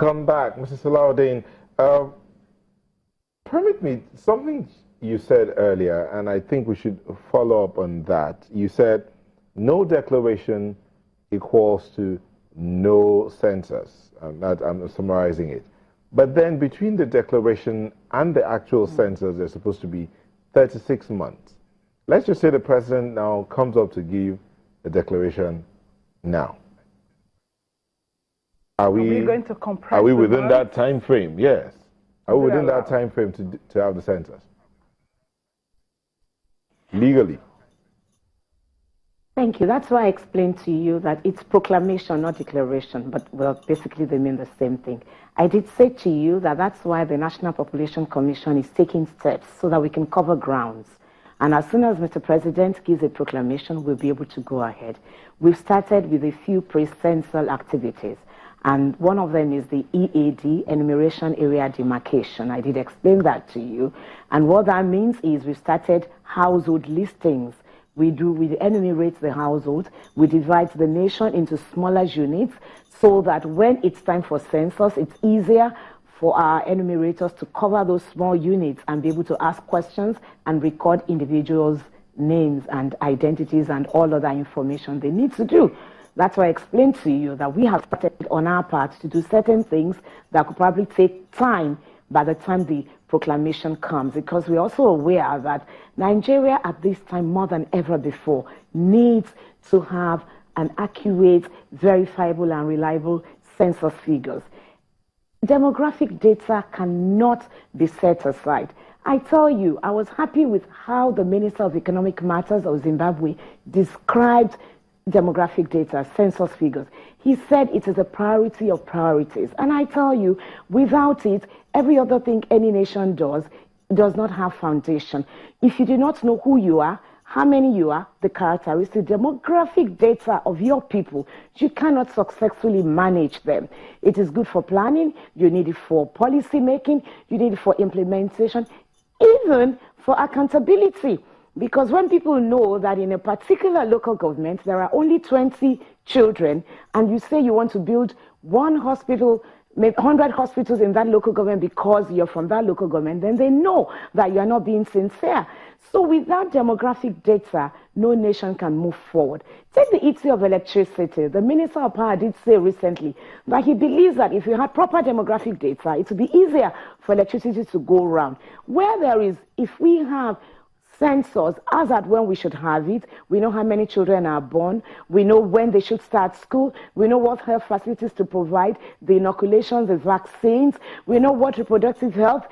Welcome back, Mr. Salahuddin. Permit me, something you said earlier, and I think we should follow up on that. You said no declaration equals to no census. I'm summarizing it. But then between the declaration and the actual census, there's supposed to be 36 months. Let's just say the president now comes up to give a declaration now. Are we going to compress? Are we within that time frame? Yes. Are we within that time frame to have the census? Legally. Thank you. That's why I explained to you that it's proclamation, not declaration, but well, basically they mean the same thing. I did say to you that that's why the National Population Commission is taking steps so that we can cover grounds. And as soon as Mr. President gives a proclamation, we'll be able to go ahead. We've started with a few pre-censal activities. And one of them is the EAD, Enumeration Area Demarcation. I did explain that to you. And what that means is we started household listings. We enumerate the household. We divide the nation into smaller units so that when it's time for census, it's easier for our enumerators to cover those small units and be able to ask questions and record individuals' names and identities and all other information they need to do. That's why I explained to you that we have started on our part to do certain things that could probably take time by the time the proclamation comes, because we're also aware that Nigeria at this time more than ever before needs to have an accurate, verifiable and reliable census figures. Demographic data cannot be set aside. I tell you, I was happy with how the Minister of Economic Matters of Zimbabwe described demographic data, census figures. He said it is a priority of priorities. And I tell you, without it, every other thing any nation does not have foundation. If you do not know who you are, how many you are, the characteristic demographic data of your people, you cannot successfully manage them. It is good for planning, you need it for policy making, you need it for implementation, even for accountability. Because when people know that in a particular local government there are only 20 children and you say you want to build one hospital, maybe 100 hospitals in that local government because you're from that local government, then they know that you're not being sincere. So without demographic data, no nation can move forward. Take the issue of electricity. The Minister of Power did say recently that he believes that if you had proper demographic data, it would be easier for electricity to go around. If we have census as at when we should have it, we know how many children are born, we know when they should start school, we know what health facilities to provide, the inoculations, the vaccines, we know what reproductive health,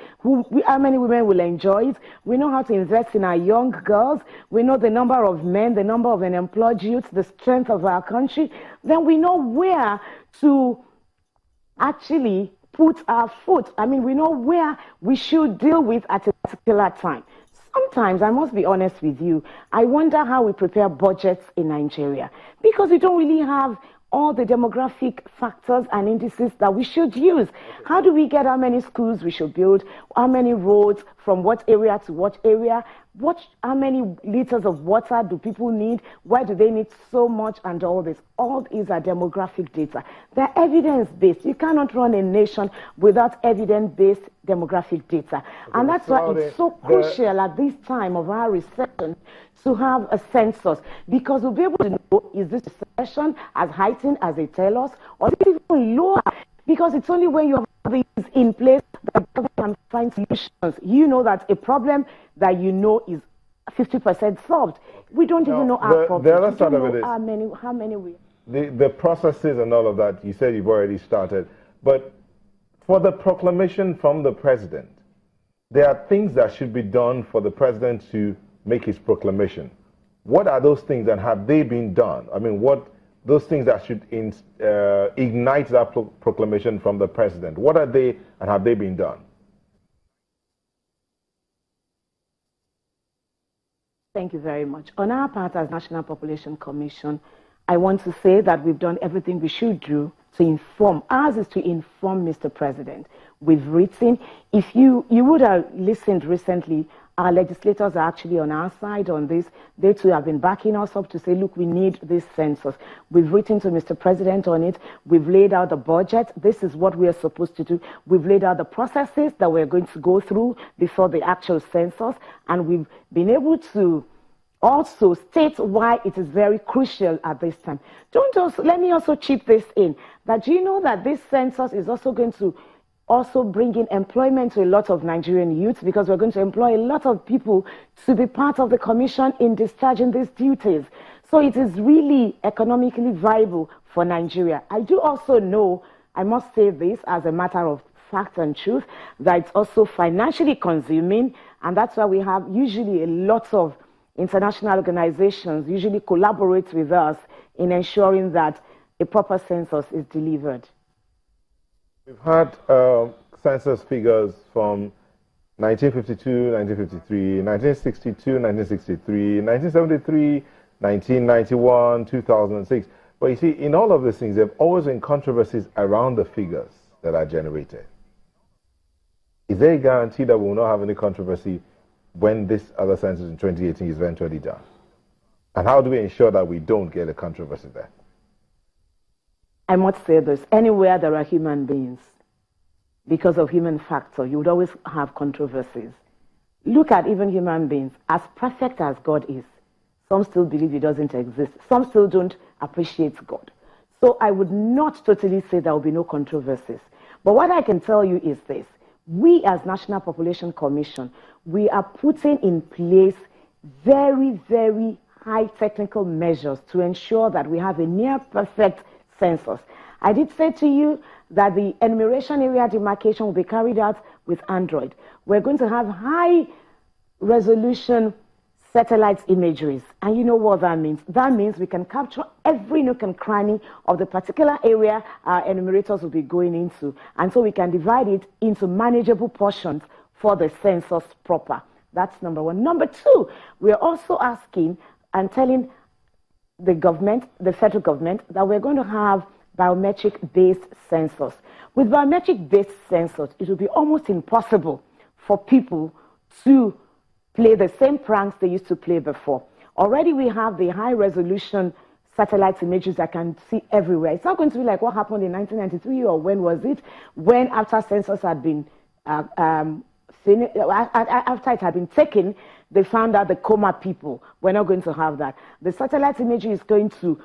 how many women will enjoy it, we know how to invest in our young girls, we know the number of men, the number of unemployed youths, the strength of our country, then we know where to actually put our foot. I mean, we know where we should deal with at a particular time. Sometimes, I must be honest with you, I wonder how we prepare budgets in Nigeria, because we don't really have all the demographic factors and indices that we should use. How do we get how many schools we should build, how many roads, from what area to what area, how many liters of water do people need, why do they need so much, and all this. All these are demographic data. They're evidence-based. You cannot run a nation without evidence-based demographic data. Okay, and that's why it's so crucial at this time of our recession to have a census, because we'll be able to know, is this recession as heightened as they tell us, or is it even lower? Because it's only when you have these in place that you can find solutions. You know that a problem that you know is 50% solved. We don't even know our problem. The other side of it is how many we... The processes and all of that, you said you've already started. But for the proclamation from the president, there are things that should be done for the president to make his proclamation. What are those things, and have they been done? I mean, those things that should ignite that proclamation from the president, what are they, and have they been done? Thank you very much. On our part as National Population Commission, I want to say that we've done everything we should do to inform. Ours is to inform Mr. President. We've written, if you would have listened recently, Our legislators are actually on our side on this. They too have been backing us up to say, look, we need this census. We've written to Mr. President on it. We've laid out the budget. This is what we are supposed to do. We've laid out the processes that we're going to go through before the actual census. And we've been able to also state why it is very crucial at this time. Let me also chip this in, that you know that this census is also going to bring in employment to a lot of Nigerian youths, because we're going to employ a lot of people to be part of the commission in discharging these duties. So it is really economically viable for Nigeria. I do also know, I must say this as a matter of fact and truth, that it's also financially consuming, and that's why we have usually a lot of international organizations usually collaborate with us in ensuring that a proper census is delivered. We've had census figures from 1952, 1953, 1962, 1963, 1973, 1991, 2006. But you see, in all of these things, there have always been controversies around the figures that are generated. Is there a guarantee that we will not have any controversy when this other census in 2018 is eventually done? And how do we ensure that we don't get a controversy there? I must say this, anywhere there are human beings, because of human factor, you would always have controversies. Look at even human beings, as perfect as God is, some still believe he doesn't exist. Some still don't appreciate God. So I would not totally say there will be no controversies. But what I can tell you is this, we as National Population Commission, we are putting in place very, very high technical measures to ensure that we have a near perfect census. I did say to you that the enumeration area demarcation will be carried out with Android. We're going to have high resolution satellite imageries. And you know what that means? That means we can capture every nook and cranny of the particular area our enumerators will be going into. And so we can divide it into manageable portions for the census proper. That's number one. Number two, we're also asking and telling the government, the federal government, that we're going to have biometric-based census. With biometric-based census, it will be almost impossible for people to play the same pranks they used to play before. Already we have the high-resolution satellite images that can see everywhere. It's not going to be like what happened in 1993, or when was it? When after census had been after it had been taken, they found out the coma people. We're not going to have that. The satellite imagery is going to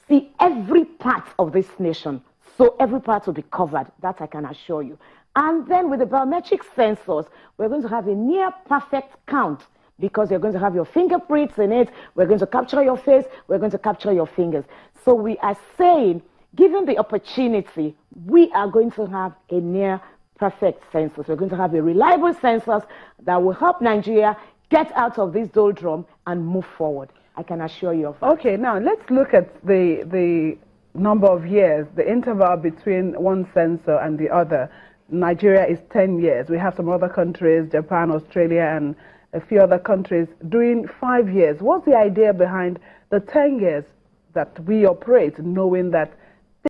see every part of this nation. So every part will be covered. That I can assure you. And then with the biometric sensors, we're going to have a near perfect count, because you're going to have your fingerprints in it. We're going to capture your face. We're going to capture your fingers. So we are saying, given the opportunity, we are going to have a near perfect census. We're going to have a reliable census that will help Nigeria get out of this doldrum and move forward. I can assure you of that. Okay, now let's look at the number of years, the interval between one census and the other. Nigeria is 10 years. We have some other countries, Japan, Australia, and a few other countries doing 5 years. What's the idea behind the 10 years that we operate, knowing that